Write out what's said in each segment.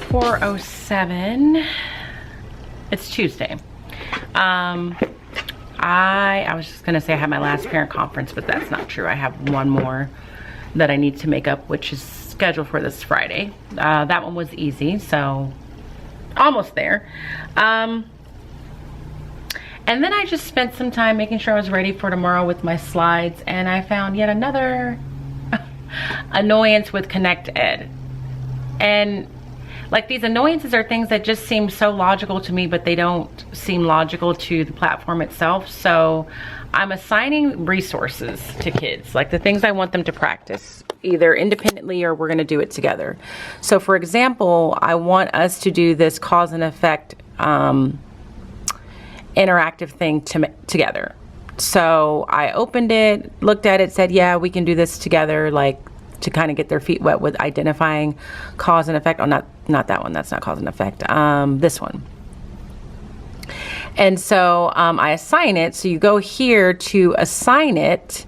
4:07. It's Tuesday. I was just gonna say I had my last parent conference, but that's not true. I have one more that I need to make up, which is scheduled for this Friday. That one was easy, so almost there. And then I just spent some time making sure I was ready for tomorrow with my slides, and I found yet another annoyance with Connect Ed. And like, these annoyances are things that just seem so logical to me, but they don't seem logical to the platform itself. So I'm assigning resources to kids, like the things I want them to practice, either independently or we're gonna do it together. So for example, I want us to do this cause and effect interactive thing together. So I opened it, looked at it, said, yeah, we can do this together, like to kind of get their feet wet with identifying cause and effect. Oh, not that one, that's not cause and effect. This one. And so I assign it. So you go here to assign it,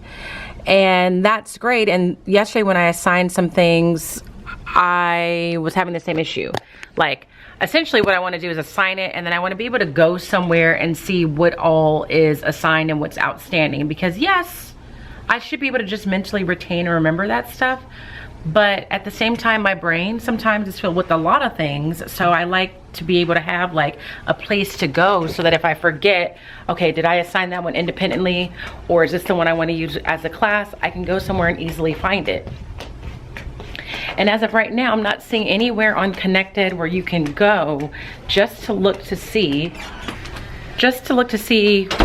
and that's great. And yesterday when I assigned some things, I was having the same issue. Like, essentially what I want to do is assign it, and then I want to be able to go somewhere and see what all is assigned and what's outstanding. Because yes, I should be able to just mentally retain and remember that stuff. But at the same time, my brain sometimes is filled with a lot of things. So I like to be able to have like a place to go, so that if I forget, okay, did I assign that one independently, or is this the one I want to use as a class, I can go somewhere and easily find it. And as of right now, I'm not seeing anywhere on Connected where you can go just to look to see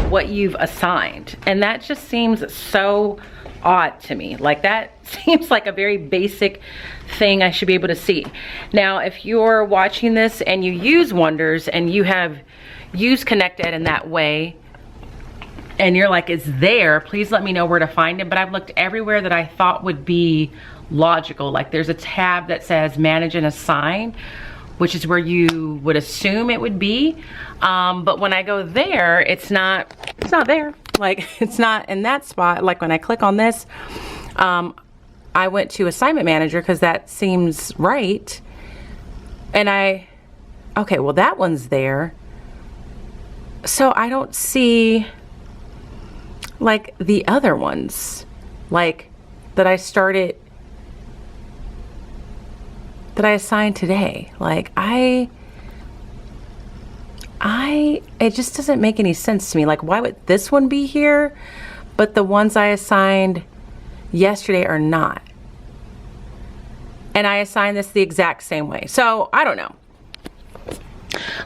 what you've assigned. And that just seems so odd to me. Like, that seems like a very basic thing I should be able to see. Now, if you're watching this and you use Wonders and you have used Connected in that way, and you're like, it's there, please let me know where to find it. But I've looked everywhere that I thought would be logical. Like, there's a tab that says manage and assign, which is where you would assume it would be. But when I go there, it's not there. Like, it's not in that spot. Like, when I click on this, I went to assignment manager because that seems right. And okay, well, that one's there. So I don't see like the other ones, like that I assigned today. Like, it just doesn't make any sense to me. Like, why would this one be here, but the ones I assigned yesterday are not? And I assigned this the exact same way. So I don't know.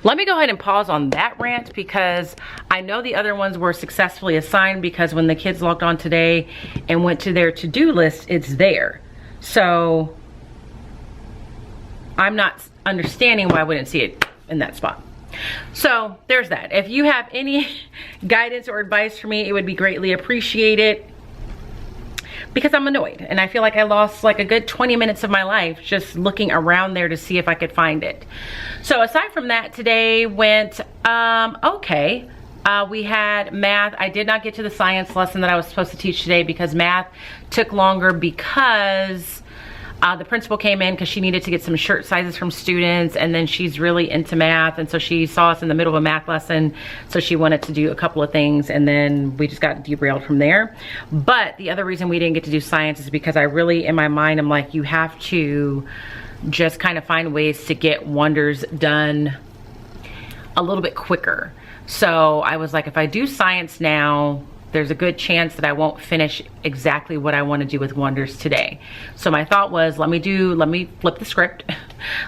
Let me go ahead and pause on that rant, because I know the other ones were successfully assigned, because when the kids logged on today and went to their to-do list, it's there. So I'm not understanding why I wouldn't see it in that spot. So there's that. If you have any guidance or advice for me, it would be greatly appreciated, because I'm annoyed and I feel like I lost like a good 20 minutes of my life just looking around there to see if I could find it. So aside from that, today went okay. We had math. I did not get to the science lesson that I was supposed to teach today because math took longer, because the principal came in because she needed to get some shirt sizes from students, and then she's really into math, and so she saw us in the middle of a math lesson, so she wanted to do a couple of things, and then we just got derailed from there. But the other reason we didn't get to do science is because I really, in my mind, I'm like, you have to just kind of find ways to get Wonders done a little bit quicker. So I was like, if I do science now, there's a good chance that I won't finish exactly what I want to do with Wonders today. So my thought was, let me flip the script.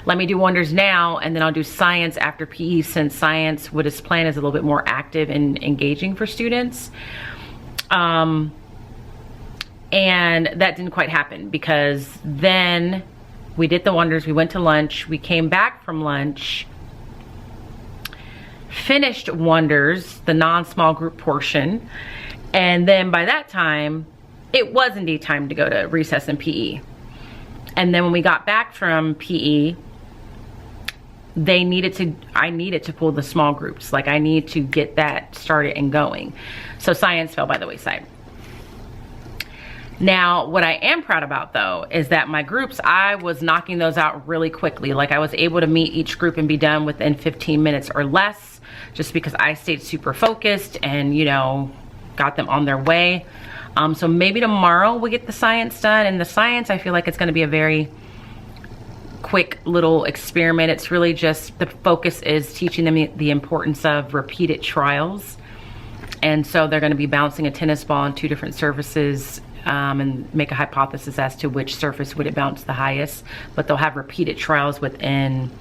Let me do Wonders now, and then I'll do science after PE, since science, what is planned, is a little bit more active and engaging for students. And that didn't quite happen, because then we did the Wonders, we went to lunch, we came back from lunch, finished Wonders, the non-small group portion, and then by that time, it was indeed time to go to recess in PE. And then when we got back from PE, I needed to pull the small groups. Like, I need to get that started and going. So science fell by the wayside. Now, what I am proud about though, is that my groups, I was knocking those out really quickly. Like I was able to meet each group and be done within 15 minutes or less, just because I stayed super focused and, you know, got them on their way. So maybe tomorrow we'll get the science done. And the science, I feel like it's gonna be a very quick little experiment. It's really just, the focus is teaching them the importance of repeated trials. And so they're gonna be bouncing a tennis ball on 2 different surfaces and make a hypothesis as to which surface would it bounce the highest. But they'll have repeated trials within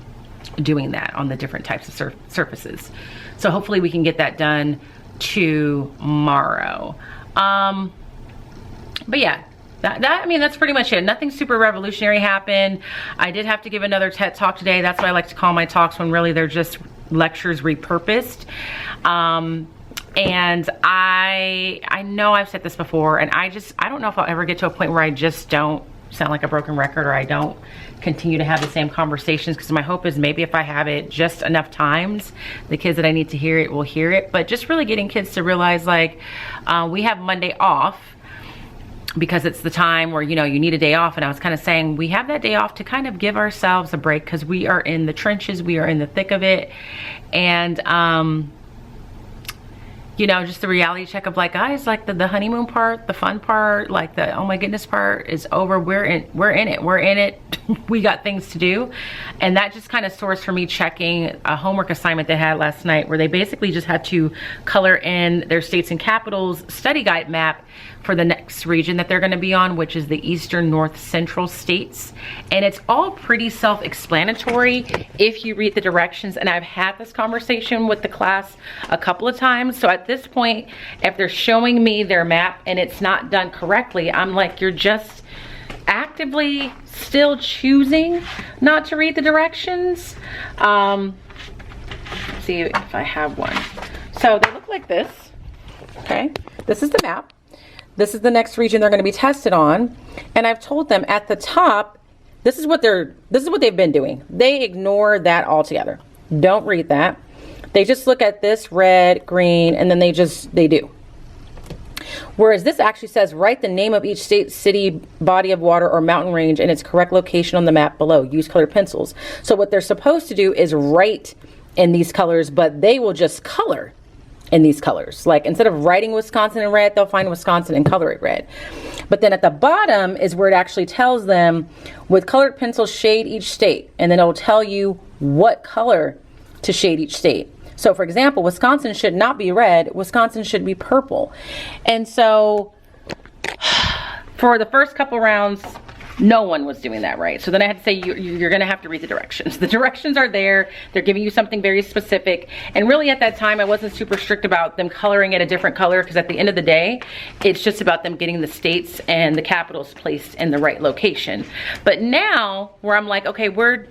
doing that on the different types of surfaces. So hopefully we can get that done tomorrow. But yeah, I mean, that's pretty much it. Nothing super revolutionary happened. I did have to give another TED talk today. That's what I like to call my talks, when really they're just lectures repurposed. And I know I've said this before, and I don't know if I'll ever get to a point where I just don't sound like a broken record, or I don't continue to have the same conversations, because my hope is maybe if I have it just enough times, the kids that I need to hear it will hear it. But just really getting kids to realize, like, we have Monday off because it's the time where, you know, you need a day off. And I was kind of saying we have that day off to kind of give ourselves a break, because we are in the trenches, we are in the thick of it. And you know, just the reality check of like, guys, like the honeymoon part, the fun part, like the oh my goodness part is over. We're in it. We got things to do. And that just kind of sourced for me checking a homework assignment they had last night, where they basically just had to color in their states and capitals study guide map for the next region that they're going to be on, which is the Eastern North Central states. And it's all pretty self-explanatory if you read the directions. And I've had this conversation with the class a couple of times. So at this point, if they're showing me their map and it's not done correctly, I'm like, you're just actively still choosing not to read the directions. Let's see if I have one. So they look like this. Okay, this is the map. This is the next region they're going to be tested on. And I've told them at the top, this is what they've been doing. They ignore that altogether. Don't read that. They just look at this red, green, and then they do. Whereas this actually says, write the name of each state, city, body of water, or mountain range and its correct location on the map below. Use colored pencils. So what they're supposed to do is write in these colors, but they will just color in these colors. Like instead of writing Wisconsin in red, they'll find Wisconsin and color it red. But then at the bottom is where it actually tells them, with colored pencils shade each state, and then it'll tell you what color to shade each state. So for example, Wisconsin should not be red, Wisconsin should be purple. And so for the first couple rounds, no one was doing that right. So then I had to say, you're going to have to read the directions. The directions are there. They're giving you something very specific. And really at that time, I wasn't super strict about them coloring it a different color, because at the end of the day, it's just about them getting the states and the capitals placed in the right location. But now where I'm like, okay, we're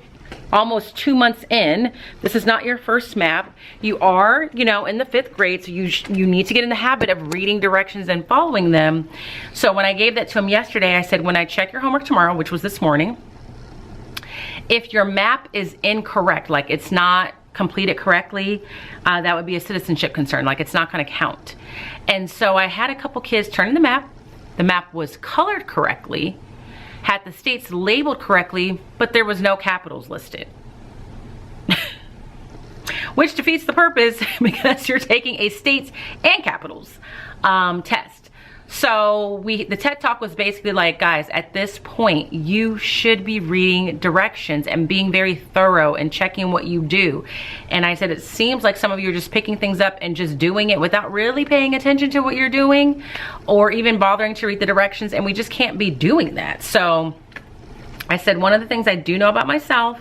almost 2 months in. This is not your first map. You are, you know, in the 5th grade, so you need to get in the habit of reading directions and following them. So when I gave that to him yesterday, I said, when I check your homework tomorrow, which was this morning, if your map is incorrect, like it's not completed correctly, that would be a citizenship concern, like it's not going to count. And so I had a couple kids turn in the map. The map was colored correctly, had the states labeled correctly, but there was no capitals listed. Which defeats the purpose, because you're taking a states and capitals test. So the TED Talk was basically like, guys, at this point, you should be reading directions and being very thorough and checking what you do. And I said, it seems like some of you are just picking things up and just doing it without really paying attention to what you're doing, or even bothering to read the directions, and we just can't be doing that. So I said, one of the things I do know about myself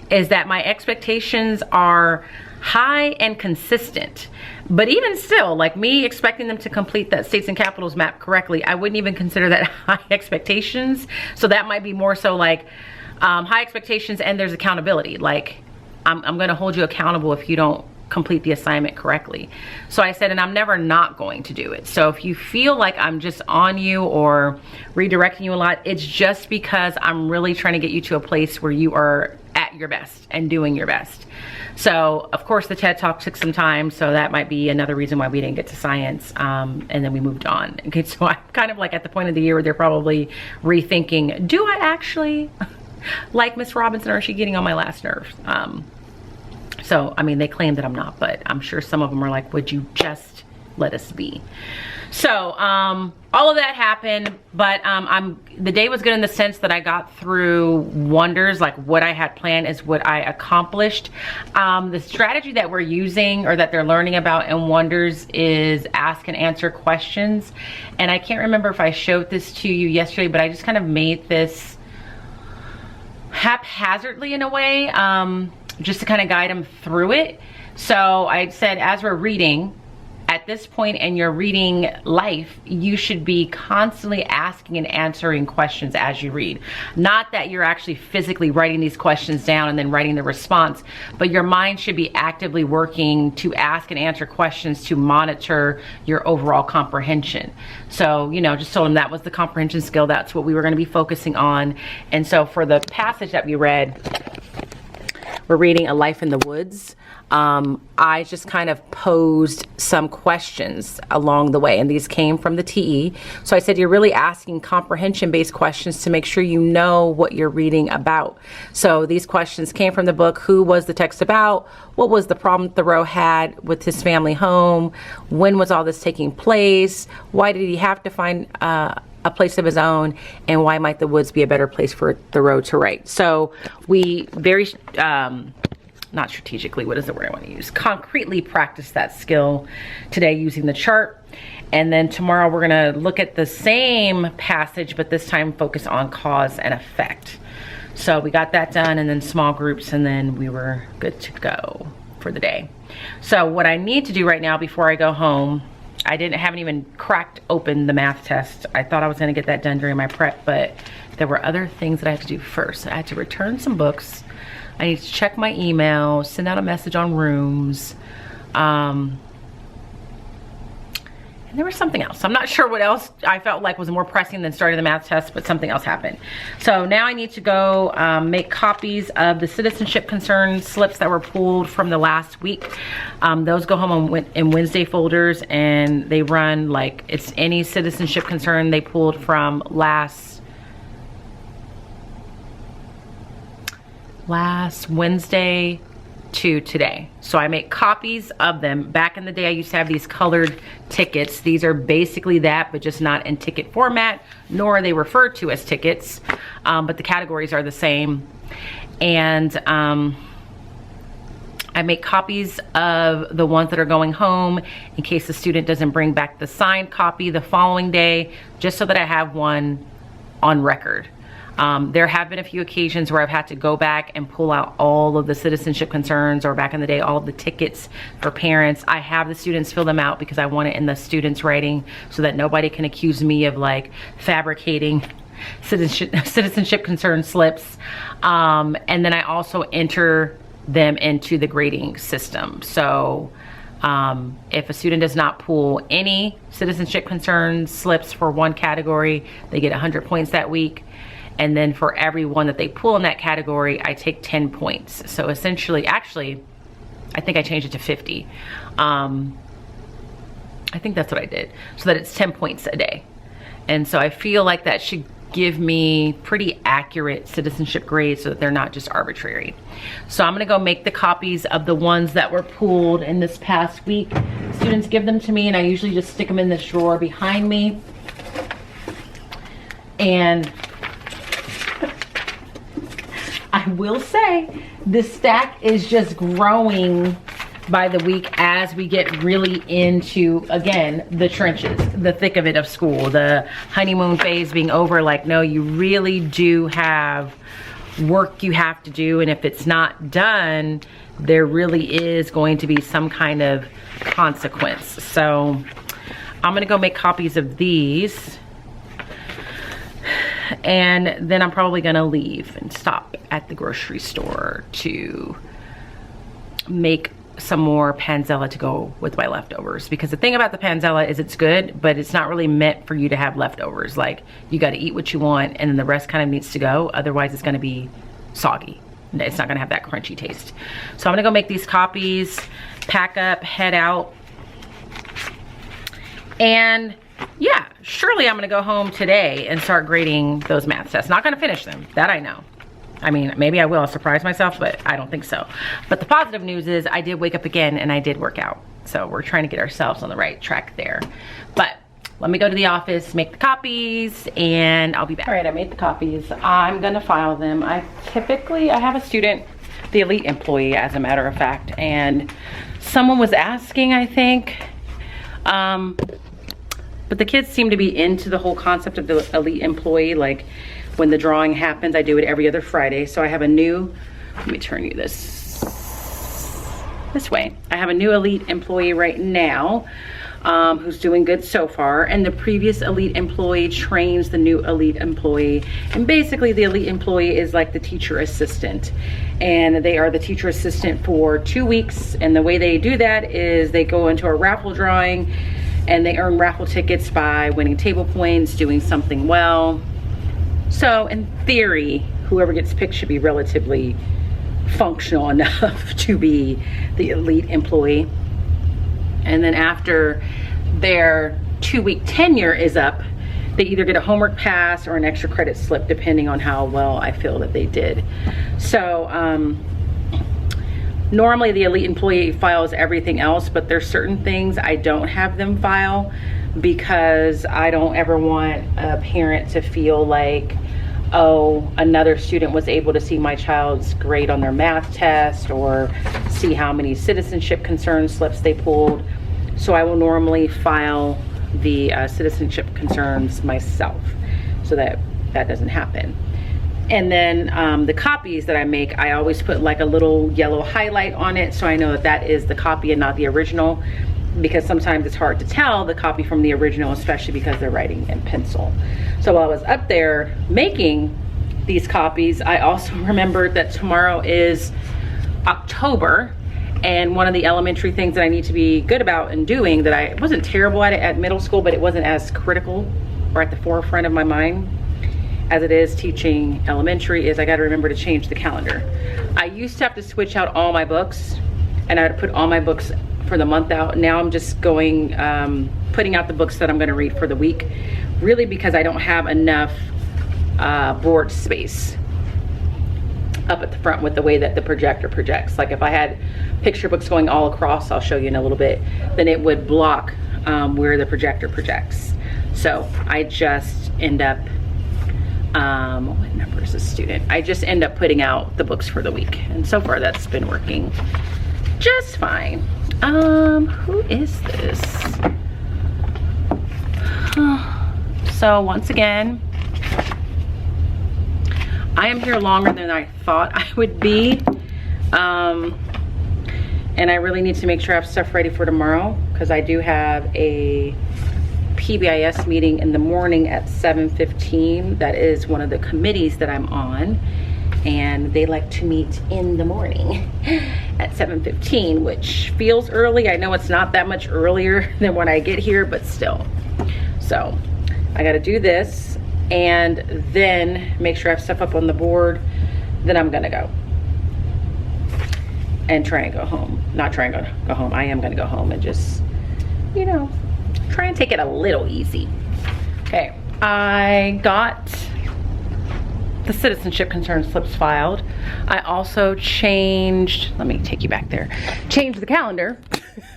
is that my expectations are high and consistent. But even still, like me expecting them to complete that states and capitals map correctly, I wouldn't even consider that high expectations. So that might be more so like high expectations, and there's accountability. Like I'm gonna hold you accountable if you don't complete the assignment correctly. So I said, and I'm never not going to do it. So if you feel like I'm just on you or redirecting you a lot, it's just because I'm really trying to get you to a place where you are at at your best and doing your best. So of course the TED Talk took some time, so that might be another reason why we didn't get to science, and then we moved on. Okay, so I'm kind of like at the point of the year where they're probably rethinking, do I actually like Miss Robinson, or is she getting on my last nerves? So I mean, they claim that I'm not, but I'm sure some of them are like, would you just let us be? So all of that happened, but the day was good in the sense that I got through Wonders. Like what I had planned is what I accomplished. The strategy that we're using, or that they're learning about in Wonders, is ask and answer questions. And I can't remember if I showed this to you yesterday, but I just kind of made this haphazardly in a way, just to kind of guide them through it. So I said, as we're reading, at this point in your reading life, you should be constantly asking and answering questions as you read. Not that you're actually physically writing these questions down and then writing the response, but your mind should be actively working to ask and answer questions to monitor your overall comprehension. So, you know, just told them that was the comprehension skill. That's what we were going to be focusing on. And so for the passage that we read, we're reading A Life in the Woods. I just kind of posed some questions along the way, and these came from the TE. So I said, you're really asking comprehension-based questions to make sure you know what you're reading about. So these questions came from the book. Who was the text about? What was the problem Thoreau had with his family home? When was all this taking place? Why did he have to find a place of his own, and why might the woods be a better place for Thoreau to write? So we very, not strategically, what is the word I want to use? Concretely practice that skill today using the chart. And then tomorrow we're gonna look at the same passage, but this time focus on cause and effect. So we got that done, and then small groups, and then we were good to go for the day. So what I need to do right now before I go home, I haven't even cracked open the math test. I thought I was gonna get that done during my prep, but there were other things that I had to do first. I had to return some books. I need to check my email, send out a message on rooms. And there was something else. I'm not sure what else I felt like was more pressing than starting the math test, but something else happened. So now I need to go make copies of the citizenship concern slips that were pulled from the last week. Those go home in Wednesday folders, and they run like it's any citizenship concern they pulled from last Wednesday to today. So I make copies of them. Back in the day, I used to have these colored tickets. These are basically that, but just not in ticket format, nor are they referred to as tickets, but the categories are the same. And I make copies of the ones that are going home in case the student doesn't bring back the signed copy the following day, just so that I have one on record. There have been a few occasions where I've had to go back and pull out all of the citizenship concerns, or back in the day, all of the tickets for parents. I have the students fill them out because I want it in the students' writing so that nobody can accuse me of like fabricating citizenship concern slips. And then I also enter them into the grading system. So if a student does not pull any citizenship concern slips for one category, they get 100 points that week. And then for every one that they pull in that category, I take 10 points. So essentially, actually, I think I changed it to 50. I think that's what I did. So that it's 10 points a day. And so I feel like that should give me pretty accurate citizenship grades so that they're not just arbitrary. So I'm gonna go make the copies of the ones that were pulled in this past week. Students give them to me, and I usually just stick them in this drawer behind me. And I will say this stack is just growing by the week as we get really into, again, the trenches, the thick of it of school, the honeymoon phase being over. Like, no, you really do have work you have to do, and if it's not done, there really is going to be some kind of consequence. So I'm gonna go make copies of these, and then I'm probably gonna leave and stop at the grocery store to make some more panzella to go with my leftovers. Because the thing about the panzella is it's good, but it's not really meant for you to have leftovers. Like, you gotta eat what you want, and then the rest kind of needs to go. Otherwise it's gonna be soggy. it's not gonna have that crunchy taste. So I'm gonna go make these copies, pack up, head out. And yeah, surely I'm gonna go home today and start grading those math tests. Not gonna finish them, that I know. I mean, maybe I will, I'll surprise myself, but I don't think so. But the positive news is I did wake up again and I did work out. So we're trying to get ourselves on the right track there. But let me go to the office, make the copies, and I'll be back. All right, I made the copies. I'm gonna file them. I have a student, the elite employee as a matter of fact, and someone was asking, I think, but the kids seem to be into the whole concept of the elite employee. Like when the drawing happens, I do it every other Friday. So I have a new, let me turn you this way. I have a new elite employee right now who's doing good so far. And the previous elite employee trains the new elite employee. And basically the elite employee is like the teacher assistant. And they are the teacher assistant for 2 weeks. And the way they do that is they go into a raffle drawing and they earn raffle tickets by winning table points, doing something well. So in theory, whoever gets picked should be relatively functional enough to be the elite employee. And then after their 2-week tenure is up, they either get a homework pass or an extra credit slip, depending on how well I feel that they did. So normally the elite employee files everything else, but there's certain things I don't have them file because I don't ever want a parent to feel like, oh, another student was able to see my child's grade on their math test or see how many citizenship concern slips they pulled. So I will normally file the citizenship concerns myself so that that doesn't happen. And then the copies that I make, I always put like a little yellow highlight on it so I know that that is the copy and not the original, because sometimes it's hard to tell the copy from the original, especially because they're writing in pencil. So while I was up there making these copies, I also remembered that tomorrow is October, and one of the elementary things that I need to be good about and doing that I wasn't terrible at it at middle school, but it wasn't as critical or at the forefront of my mind as it is teaching elementary, is I got to remember to change the calendar. I used to have to switch out all my books, and I would put all my books for the month out. Now I'm just going, putting out the books that I'm going to read for the week, really because I don't have enough board space up at the front with the way that the projector projects. Like if I had picture books going all across, I'll show you in a little bit, then it would block where the projector projects. So I just end up, what number is this student? I just end up putting out the books for the week. And so far that's been working just fine. Who is this? So once again, I am here longer than I thought I would be. And I really need to make sure I have stuff ready for tomorrow, because I do have a PBIS meeting in the morning at 7:15. That is one of the committees that I'm on, and they like to meet in the morning at 7:15, which feels early. I know it's not that much earlier than when I get here, but still. So I got to do this and then make sure I have stuff up on the board. Then I'm gonna go and try and go home. Not try and go home. I am gonna go home and just, you know, try and take it a little easy. Okay, I got the citizenship concern slips filed. I also changed, let me take you back there, changed the calendar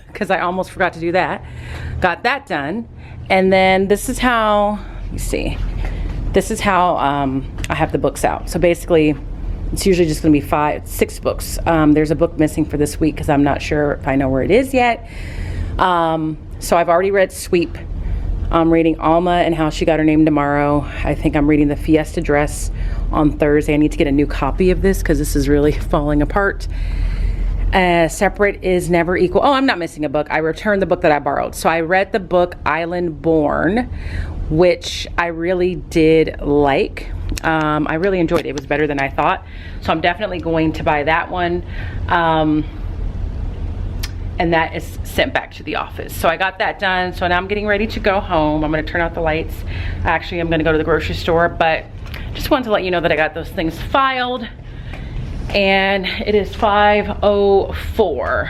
because I almost forgot to do that. Got that done. And then this is how, let me see, this is how I have the books out. So basically, it's usually just gonna be 6 books. There's a book missing for this week because I'm not sure if I know where it is yet. So I've already read Sweep. I'm reading Alma and How She Got Her Name Tomorrow. I think I'm reading the Fiesta Dress on Thursday. I need to get a new copy of this because this is really falling apart. Separate is Never Equal. Oh, I'm not missing a book. I returned the book that I borrowed. So I read the book Island Born, which I really did like. I really enjoyed it. It was better than I thought. So I'm definitely going to buy that one. And that is sent back to the office. So I got that done. So now I'm getting ready to go home. I'm gonna turn out the lights. Actually, I'm gonna go to the grocery store, but just wanted to let you know that I got those things filed. and it is 5:04.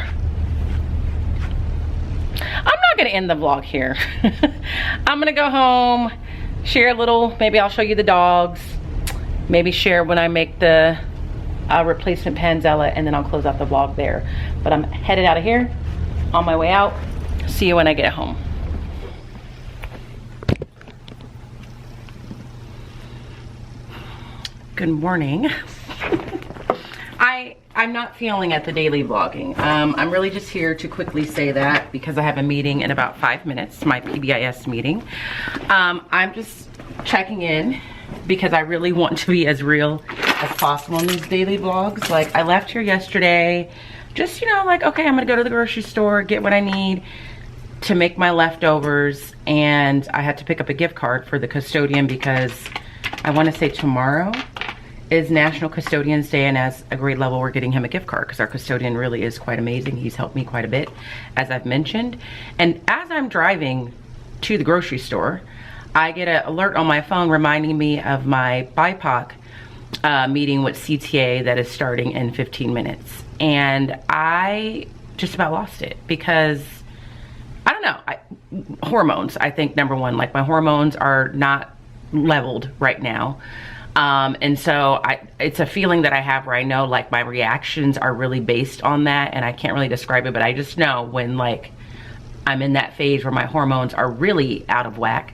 I'm not gonna end the vlog here. I'm gonna go home, share a little, maybe I'll show you the dogs, maybe share when I make the replacement panzella, and then I'll close out the vlog there. But I'm headed out of here, on my way out. See you when I get home. Good morning. I'm not feeling at the daily vlogging. I'm really just here to quickly say that because I have a meeting in about 5 minutes, my PBIS meeting. I'm just checking in because I really want to be as real as possible in these daily vlogs. Like, I left here yesterday, just, you know, like, okay, I'm gonna go to the grocery store, get what I need to make my leftovers, and I had to pick up a gift card for the custodian because I wanna say tomorrow is National Custodian's Day, and as a grade level, we're getting him a gift card because our custodian really is quite amazing. He's helped me quite a bit, as I've mentioned. And as I'm driving to the grocery store, I get an alert on my phone reminding me of my BIPOC meeting with CTA that is starting in 15 minutes. And I just about lost it because, I don't know, hormones, I think, number one. Like, my hormones are not leveled right now. And so it's a feeling that I have where I know, like, my reactions are really based on that, and I can't really describe it, but I just know when, like, I'm in that phase where my hormones are really out of whack.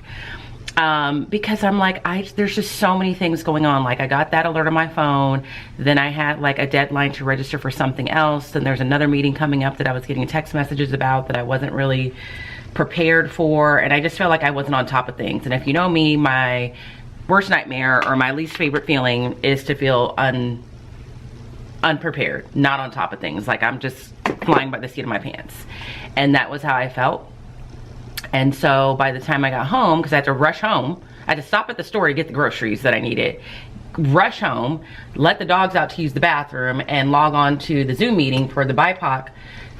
Because I'm like, there's just so many things going on. Like, I got that alert on my phone, then I had like a deadline to register for something else, then there's another meeting coming up that I was getting text messages about that I wasn't really prepared for, and I just felt like I wasn't on top of things. And if you know me, my worst nightmare or my least favorite feeling is to feel unprepared, not on top of things. Like, I'm just flying by the seat of my pants. And that was how I felt. And so by the time I got home, because I had to rush home, I had to stop at the store to get the groceries that I needed, rush home, let the dogs out to use the bathroom, and log on to the Zoom meeting for the BIPOC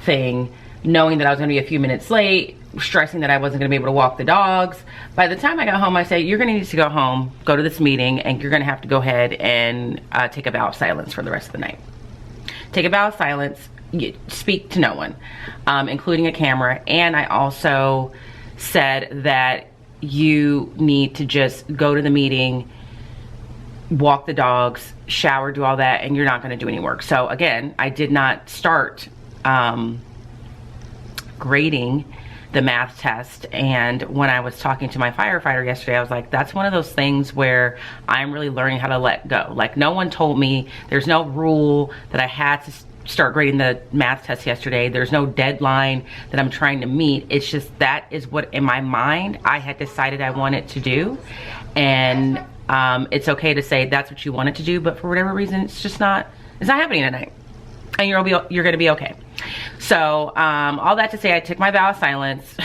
thing, knowing that I was gonna be a few minutes late, stressing that I wasn't gonna be able to walk the dogs. By the time I got home, I said, you're gonna need to go home, go to this meeting, and you're gonna have to go ahead and take a vow of silence for the rest of the night. Take a vow of silence, speak to no one, including a camera. And I also said that you need to just go to the meeting, walk the dogs, shower, do all that, and you're not gonna do any work. So again, I did not start grading the math test. And when I was talking to my firefighter yesterday, I was like, that's one of those things where I'm really learning how to let go. Like, no one told me, there's no rule that I had to start grading the math test yesterday. There's no deadline that I'm trying to meet. It's just, that is what in my mind I had decided I wanted to do. And it's okay to say that's what you wanted to do, but for whatever reason, it's not happening tonight. And you're gonna be okay. So all that to say, I took my vow of silence.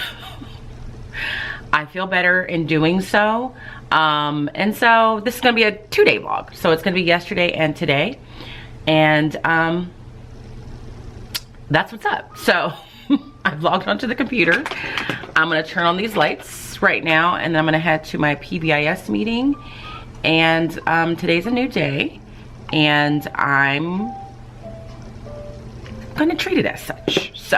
I feel better in doing so. And so this is gonna be a 2-day vlog. So it's gonna be yesterday and today. And that's what's up. So I've logged onto the computer. I'm gonna turn on these lights right now, and then I'm gonna head to my PBIS meeting. And today's a new day, and I'm gonna treat it as such. So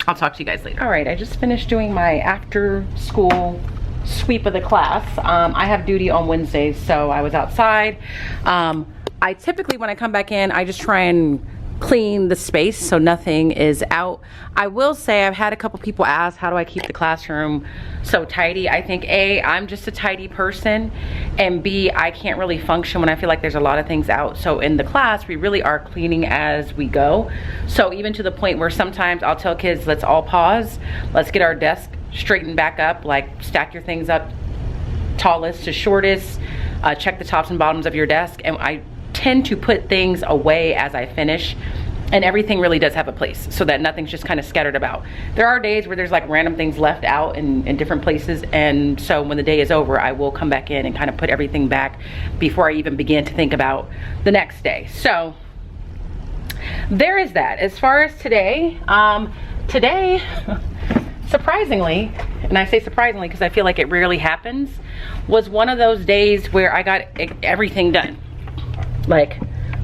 I'll talk to you guys later. All right, I just finished doing my after school sweep of the class. I have duty on Wednesdays, so I was outside. I typically, when I come back in, I just try and clean the space so nothing is out. I will say I've had a couple people ask, how do I keep the classroom so tidy? I think A, I'm just a tidy person, and B, I can't really function when I feel like there's a lot of things out. So in the class, we really are cleaning as we go. So even to the point where sometimes I'll tell kids, let's all pause, let's get our desk straightened back up, like stack your things up tallest to shortest, check the tops and bottoms of your desk, and I tend to put things away as I finish, and everything really does have a place so that nothing's just kind of scattered about. There are days where there's like random things left out in different places, and so when the day is over, I will come back in and kind of put everything back before I even begin to think about the next day. So there is that. As far as today, today, surprisingly, and I say surprisingly because I feel like it rarely happens, was one of those days where I got everything done. Like,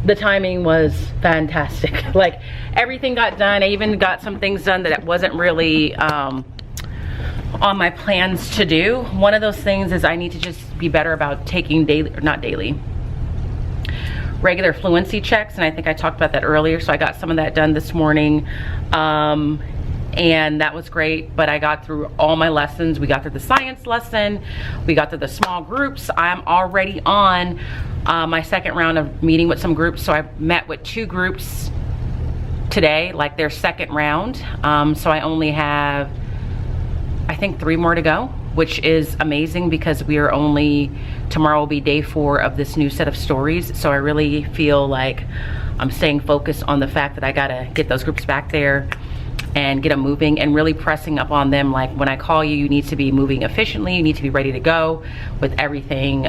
the timing was fantastic. Like, everything got done. I even got some things done that wasn't really on my plans to do. One of those things is I need to just be better about taking daily, or not daily, regular fluency checks, and I think I talked about that earlier. So I got some of that done this morning, and that was great. But I got through all my lessons. We got through the science lesson, we got through the small groups. I'm already on my second round of meeting with some groups. So I met with 2 groups today, like their second round. So I only have, I think, 3 more to go, which is amazing because we are only, tomorrow will be day 4 of this new set of stories. So I really feel like I'm staying focused on the fact that I gotta get those groups back there and get them moving, and really pressing up on them. Like, when I call you, you need to be moving efficiently, you need to be ready to go with everything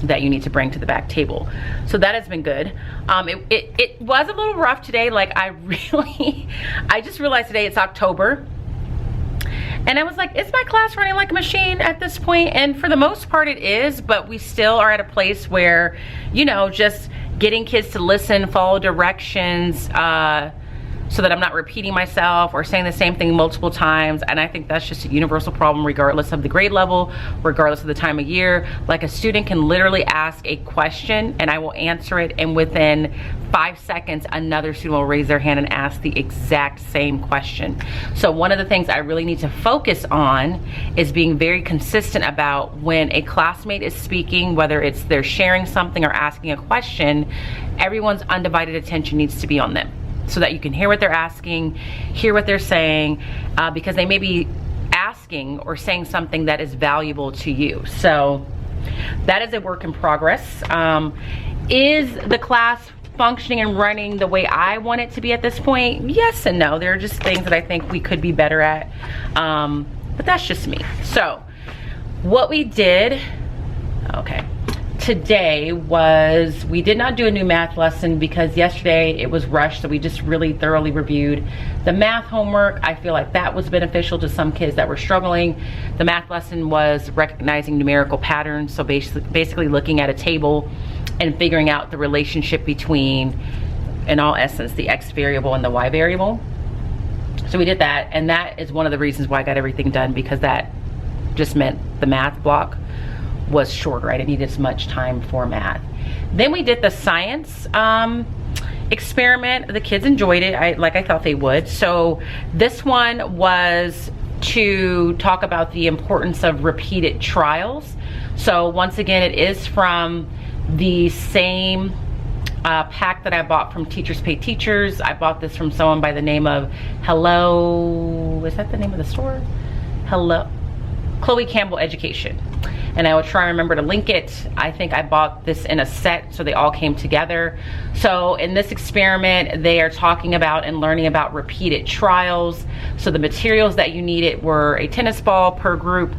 that you need to bring to the back table. So that has been good. It was a little rough today. Like, I just realized today it's October. And I was like, is my class running like a machine at this point? And for the most part it is, but we still are at a place where, you know, just getting kids to listen, follow directions, so that I'm not repeating myself or saying the same thing multiple times. And I think that's just a universal problem regardless of the grade level, regardless of the time of year. Like, a student can literally ask a question and I will answer it, and within 5 seconds another student will raise their hand and ask the exact same question. So one of the things I really need to focus on is being very consistent about when a classmate is speaking, whether it's they're sharing something or asking a question, everyone's undivided attention needs to be on them, so that you can hear what they're asking, hear what they're saying, because they may be asking or saying something that is valuable to you. So that is a work in progress. Is the class functioning and running the way I want it to be at this point? Yes and no. There are just things that I think we could be better at, but that's just me. So what we did, okay, today was, we did not do a new math lesson because yesterday it was rushed, so we just really thoroughly reviewed the math homework. I feel like that was beneficial to some kids that were struggling. The math lesson was recognizing numerical patterns, so basically looking at a table and figuring out the relationship between, in all essence, the X variable and the Y variable. So we did that, and that is one of the reasons why I got everything done, because that just meant the math block was shorter. I didn't need as much time for math. Then we did the science experiment. The kids enjoyed it, like I thought they would. So this one was to talk about the importance of repeated trials. So once again, it is from the same pack that I bought from Teachers Pay Teachers. I bought this from someone by the name of Hello, is that the name of the store? Hello, Chloe Campbell Education. And I will try and remember to link it. I think I bought this in a set, so they all came together. So in this experiment, they are talking about and learning about repeated trials. So the materials that you needed were a tennis ball per group.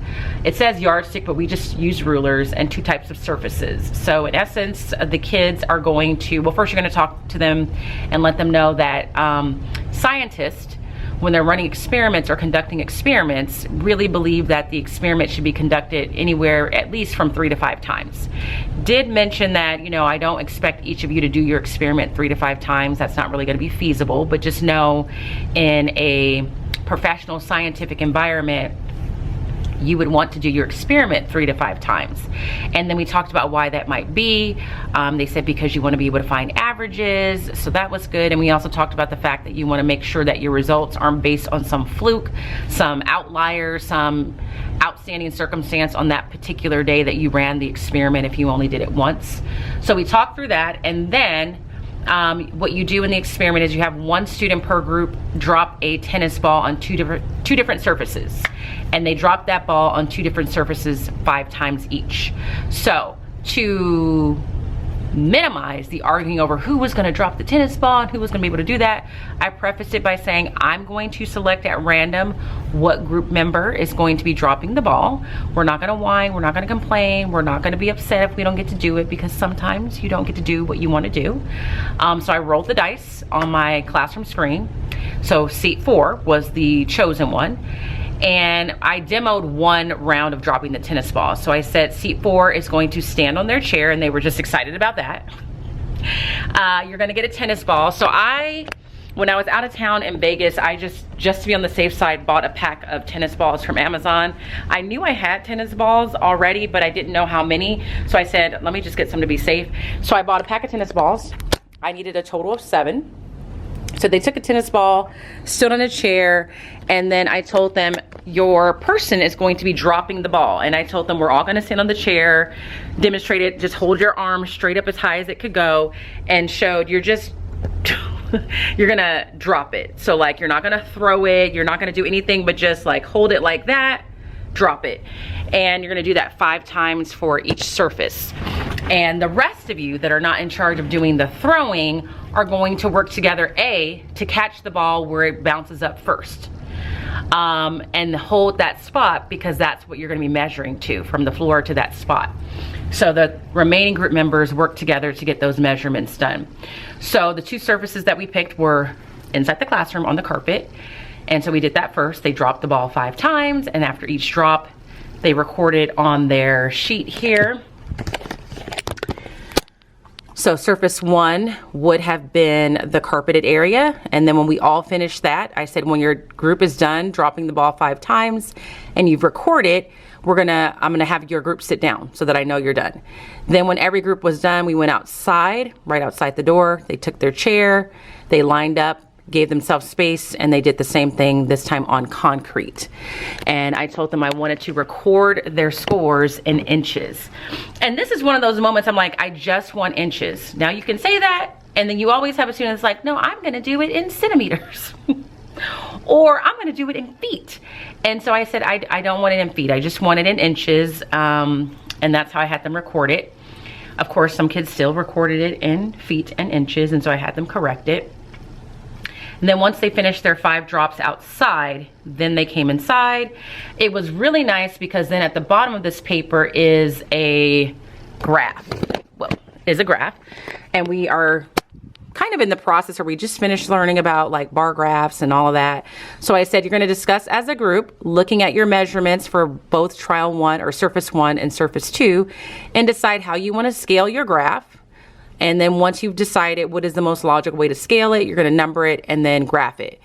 It says yardstick, but we just use rulers, and 2 types of surfaces. So in essence, the kids are going to, well, first you're going to talk to them and let them know that scientists, when they're running experiments or conducting experiments, really believe that the experiment should be conducted anywhere at least from 3 to 5 times. Did mention that, you know, I don't expect each of you to do your experiment 3 to 5 times. That's not really going to be feasible, but just know in a professional scientific environment, you would want to do your experiment 3 to 5 times. And then we talked about why that might be. They said because you want to be able to find averages, so that was good. And we also talked about the fact that you want to make sure that your results aren't based on some fluke, some outlier, some outstanding circumstance on that particular day that you ran the experiment if you only did it once. So we talked through that, and then what you do in the experiment is you have 1 student per group drop a tennis ball on two different surfaces, and they drop that ball on 2 different surfaces 5 times each. So to minimize the arguing over who was going to drop the tennis ball and who was going to be able to do that, I prefaced it by saying I'm going to select at random what group member is going to be dropping the ball. We're not going to whine, we're not going to complain, we're not going to be upset if we don't get to do it, because sometimes you don't get to do what you want to do. So I rolled the dice on my classroom screen. So seat 4 was the chosen one, and I demoed 1 round of dropping the tennis ball. So I said seat 4 is going to stand on their chair, and they were just excited about that. You're gonna get a tennis ball. So when I was out of town in Vegas, I just to be on the safe side, bought a pack of tennis balls from Amazon. I knew I had tennis balls already, but I didn't know how many. So I said, let me just get some to be safe. So I bought a pack of tennis balls. I needed a total of 7. So they took a tennis ball, stood on a chair, and then I told them, your person is going to be dropping the ball. And I told them, we're all gonna stand on the chair, demonstrate it, just hold your arm straight up as high as it could go, and showed you're gonna drop it. So like, you're not gonna throw it, you're not gonna do anything but just like hold it like that, drop it. And you're gonna do that 5 times for each surface. And the rest of you that are not in charge of doing the throwing are going to work together, to catch the ball where it bounces up first. And hold that spot, because that's what you're gonna be measuring to, from the floor to that spot. So the remaining group members work together to get those measurements done. So the 2 surfaces that we picked were inside the classroom on the carpet. And so we did that first. They dropped the ball 5 times, and after each drop, they recorded on their sheet here. So surface 1 would have been the carpeted area. And then when we all finished that, I said, when your group is done dropping the ball 5 times and you've recorded, I'm gonna have your group sit down so that I know you're done. Then when every group was done, we went outside, right outside the door. They took their chair, they lined up, gave themselves space, and they did the same thing, this time on concrete. And I told them I wanted to record their scores in inches. And this is one of those moments I'm like, I just want inches. Now you can say that, and then you always have a student that's like, no, I'm gonna do it in centimeters. Or I'm gonna do it in feet. And so I said, I don't want it in feet, I just want it in inches. And that's how I had them record it. Of course, some kids still recorded it in feet and inches, and so I had them correct it. And then once they finished their 5 drops outside, then they came inside. It was really nice because then at the bottom of this paper is a graph. Well, is a graph. And we are kind of in the process where we just finished learning about like bar graphs and all of that. So I said, you're gonna discuss as a group, looking at your measurements for both trial 1 or surface 1 and surface 2, and decide how you wanna scale your graph. And then once you've decided what is the most logical way to scale it, you're gonna number it and then graph it.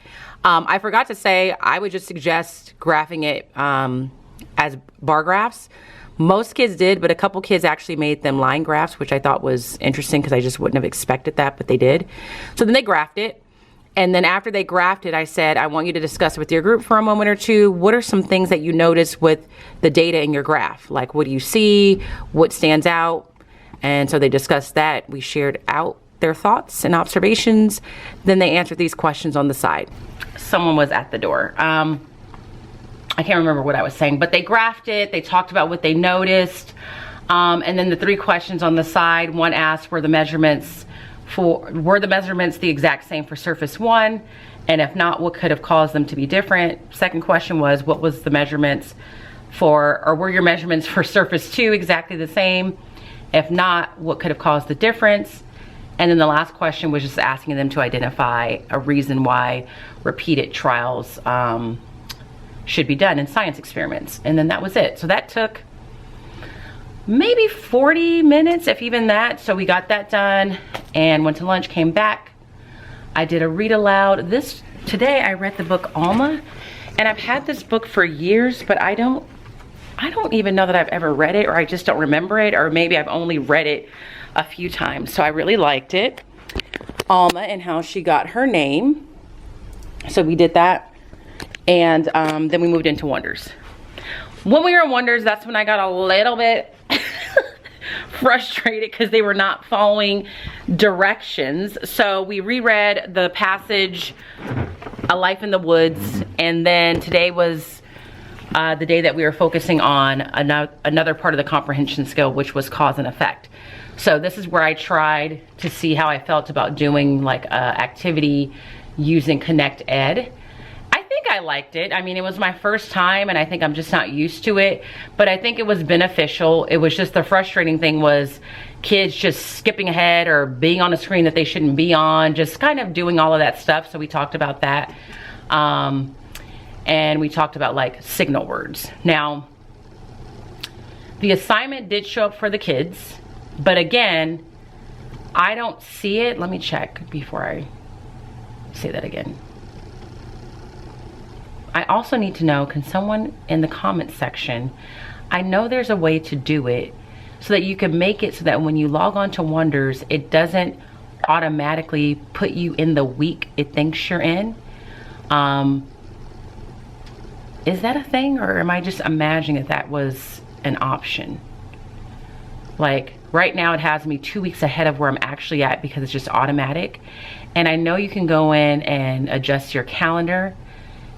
I forgot to say, I would just suggest graphing it as bar graphs. Most kids did, but a couple kids actually made them line graphs, which I thought was interesting because I just wouldn't have expected that, but they did. So then they graphed it. And then after they graphed it, I said, I want you to discuss with your group for a moment or two, what are some things that you notice with the data in your graph? Like, what do you see? What stands out? And so they discussed that. We shared out their thoughts and observations. Then they answered these questions on the side. Someone was at the door. I can't remember what I was saying, but they graphed it. They talked about what they noticed. And then the 3 questions on the side, one asked, were the measurements the exact same for surface 1? And if not, what could have caused them to be different? Second question was, what was the measurements were your measurements for surface 2 exactly the same? If not, what could have caused the difference? And then the last question was just asking them to identify a reason why repeated trials should be done in science experiments. And then that was it. So that took maybe 40 minutes, if even that. So we got that done and went to lunch, came back. I did a read aloud. Today I read the book Alma, and I've had this book for years, but I don't even know that I've ever read it, or I just don't remember it, or maybe I've only read it a few times. So I really liked it. Alma and how she got her name. So we did that. And then we moved into Wonders. When we were in Wonders, that's when I got a little bit frustrated because they were not following directions. So we reread the passage, A Life in the Woods, and then today was the day that we were focusing on another part of the comprehension skill, which was cause and effect. So this is where I tried to see how I felt about doing like a activity using Connect Ed. I think I liked it. I mean, it was my first time and I think I'm just not used to it, but I think it was beneficial. It was just the frustrating thing was kids just skipping ahead or being on a screen that they shouldn't be on, just kind of doing all of that stuff. So we talked about that. And we talked about like signal words. Now, the assignment did show up for the kids, but again, I don't see it. Let me check before I say that again. I also need to know, can someone in the comment section, I know there's a way to do it so that you can make it so that when you log on to Wonders, it doesn't automatically put you in the week it thinks you're in. Is that a thing, or am I just imagining that that was an option? Like right now it has me 2 weeks ahead of where I'm actually at because it's just automatic. And I know you can go in and adjust your calendar,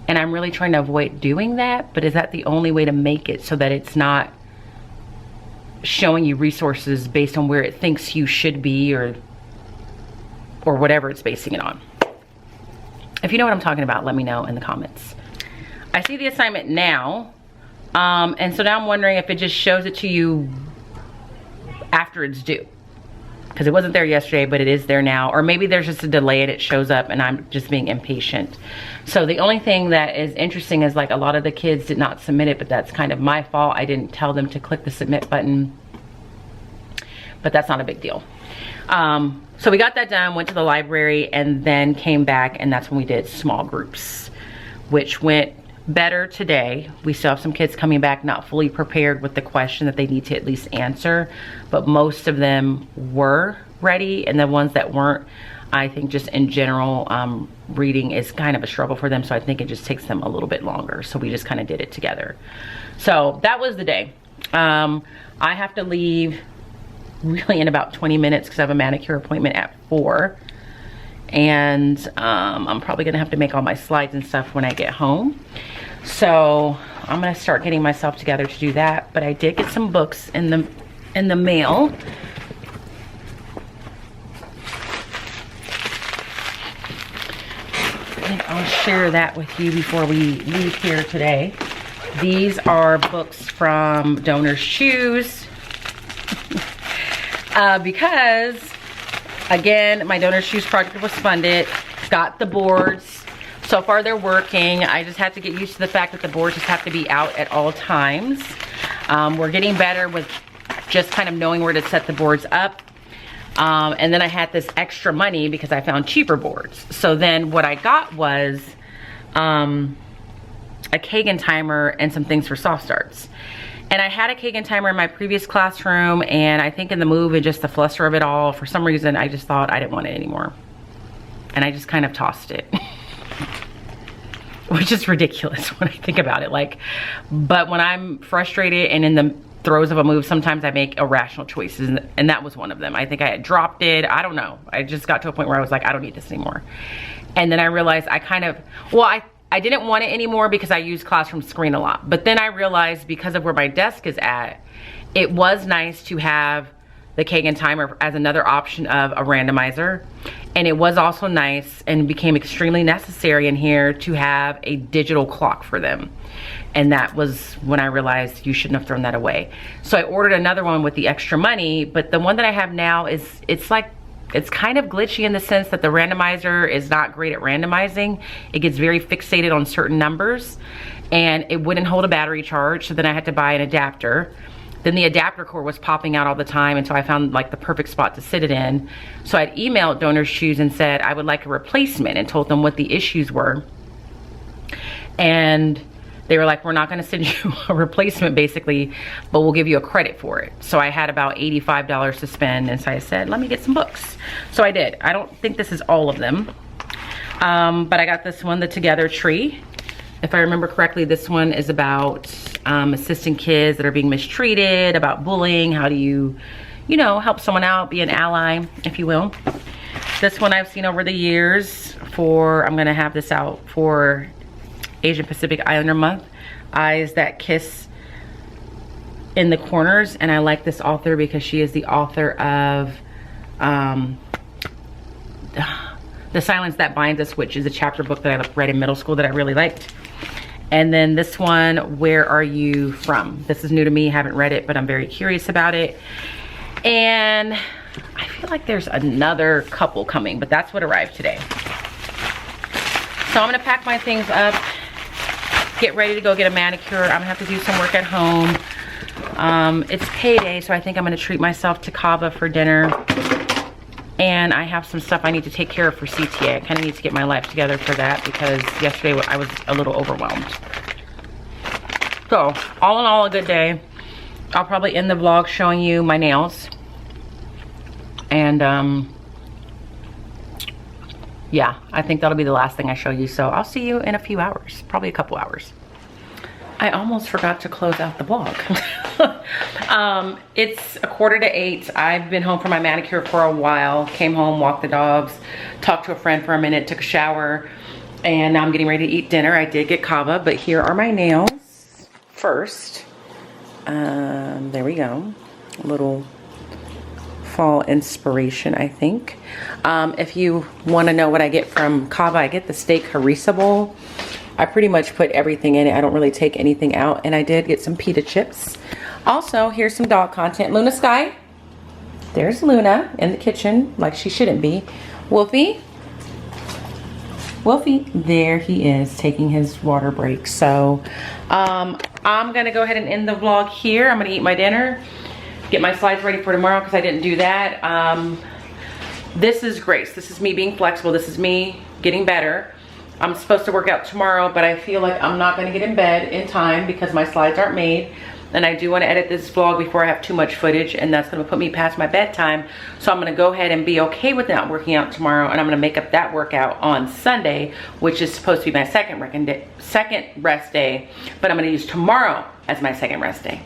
and I'm really trying to avoid doing that, but is that the only way to make it so that it's not showing you resources based on where it thinks you should be, or whatever it's basing it on? If you know what I'm talking about, let me know in the comments. I see the assignment now, and so now I'm wondering if it just shows it to you after it's due, because it wasn't there yesterday, but it is there now. Or maybe there's just a delay and it shows up and I'm just being impatient. So the only thing that is interesting is like a lot of the kids did not submit it, but that's kind of my fault. I didn't tell them to click the submit button, but that's not a big deal. So we got that done, went to the library, and then came back, and that's when we did small groups, which went better today. We still have some kids coming back not fully prepared with the question that they need to at least answer, but most of them were ready, and the ones that weren't, I think just in general, reading is kind of a struggle for them, so I think it just takes them a little bit longer. So we just kind of did it together. So that was the day. I have to leave really in about 20 minutes because I have a manicure appointment at 4. And I'm probably gonna have to make all my slides and stuff when I get home. So I'm gonna start getting myself together to do that. But I did get some books in the mail. I think I'll share that with you before we leave here today. These are books from Donors Choose. Because again, my Donors Choose project was funded, got the boards. So far they're working. I just have to get used to the fact that the boards just have to be out at all times. We're getting better with just kind of knowing where to set the boards up. And then I had this extra money because I found cheaper boards. So then what I got was a Kagan timer and some things for soft starts. And I had a Kagan timer in my previous classroom, and I think in the move and just the fluster of it all, for some reason, I just thought I didn't want it anymore. And I just kind of tossed it. Which is ridiculous when I think about it. Like, but when I'm frustrated and in the throes of a move, sometimes I make irrational choices, and that was one of them. I think I had dropped it. I don't know. I just got to a point where I was like, I don't need this anymore. And then I realized I kind of, well, I didn't want it anymore because I use Classroom Screen a lot. But then I realized because of where my desk is at, it was nice to have the Kagan timer as another option of a randomizer. And it was also nice and became extremely necessary in here to have a digital clock for them. And that was when I realized you shouldn't have thrown that away. So I ordered another one with the extra money, but the one that I have now is, it's kind of glitchy in the sense that the randomizer is not great at randomizing. It gets very fixated on certain numbers, and it wouldn't hold a battery charge, so then I had to buy an adapter. Then the adapter cord was popping out all the time, and so I found like the perfect spot to sit it in. So I'd emailed Donors Choose and said I would like a replacement and told them what the issues were. And they were like, we're not gonna send you a replacement basically, but we'll give you a credit for it. So I had about $85 to spend, and so I said, let me get some books. So I did. I don't think this is all of them, but I got this one, The Together Tree. If I remember correctly, this one is about assisting kids that are being mistreated, about bullying. How do you know, help someone out, be an ally, if you will. This one I've seen over the years I'm gonna have this out for Asian Pacific Islander Month, Eyes That Kiss in the Corners. And I like this author because she is the author of The Silence That Binds Us, which is a chapter book that I read in middle school that I really liked. And then this one, Where Are You From? This is new to me, haven't read it, but I'm very curious about it. And I feel like there's another couple coming, but that's what arrived today. So I'm gonna pack my things up, get ready to go get a manicure. I'm gonna have to do some work at home. It's payday, so I think I'm gonna treat myself to kava for dinner. And I have some stuff I need to take care of for CTA. I kind of need to get my life together for that because yesterday I was a little overwhelmed. So, all in all, a good day. I'll probably end the vlog showing you my nails. And, yeah, I think that'll be the last thing I show you. So, I'll see you in a few hours. Probably a couple hours. I almost forgot to close out the vlog. It's 7:45. I've been home for my manicure for a while. Came home, walked the dogs, talked to a friend for a minute, took a shower, and now I'm getting ready to eat dinner. I did get kava, but here are my nails first. There we go. A little fall inspiration, I think. If you want to know what I get from kava, I get the steak harissa bowl. I pretty much put everything in it. I don't really take anything out. And I did get some pita chips. Also, here's some dog content. Luna Sky. There's Luna in the kitchen like she shouldn't be. Wolfie. Wolfie. There he is taking his water break. So I'm going to go ahead and end the vlog here. I'm going to eat my dinner. Get my slides ready for tomorrow because I didn't do that. This is grace. This is me being flexible. This is me getting better. I'm supposed to work out tomorrow, but I feel like I'm not gonna get in bed in time because my slides aren't made. And I do wanna edit this vlog before I have too much footage, and that's gonna put me past my bedtime. So I'm gonna go ahead and be okay with not working out tomorrow, and I'm gonna make up that workout on Sunday, which is supposed to be my second rest day, but I'm gonna use tomorrow as my second rest day.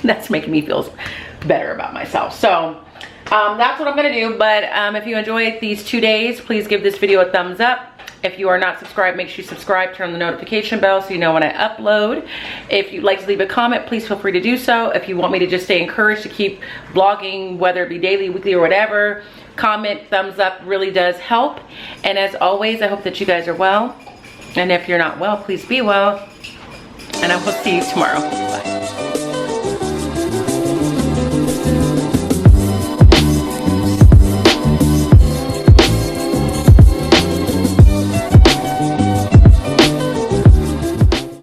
That's making me feel better about myself. So, that's what I'm gonna do, but if you enjoyed these 2 days, please give this video a thumbs up. If you are not subscribed, make sure you subscribe, turn on the notification bell so you know when I upload. If you'd like to leave a comment, please feel free to do so. If you want me to just stay encouraged to keep vlogging, whether it be daily, weekly, or whatever, comment, thumbs up really does help. And as always, I hope that you guys are well. And if you're not well, please be well. And I will see you tomorrow. Bye.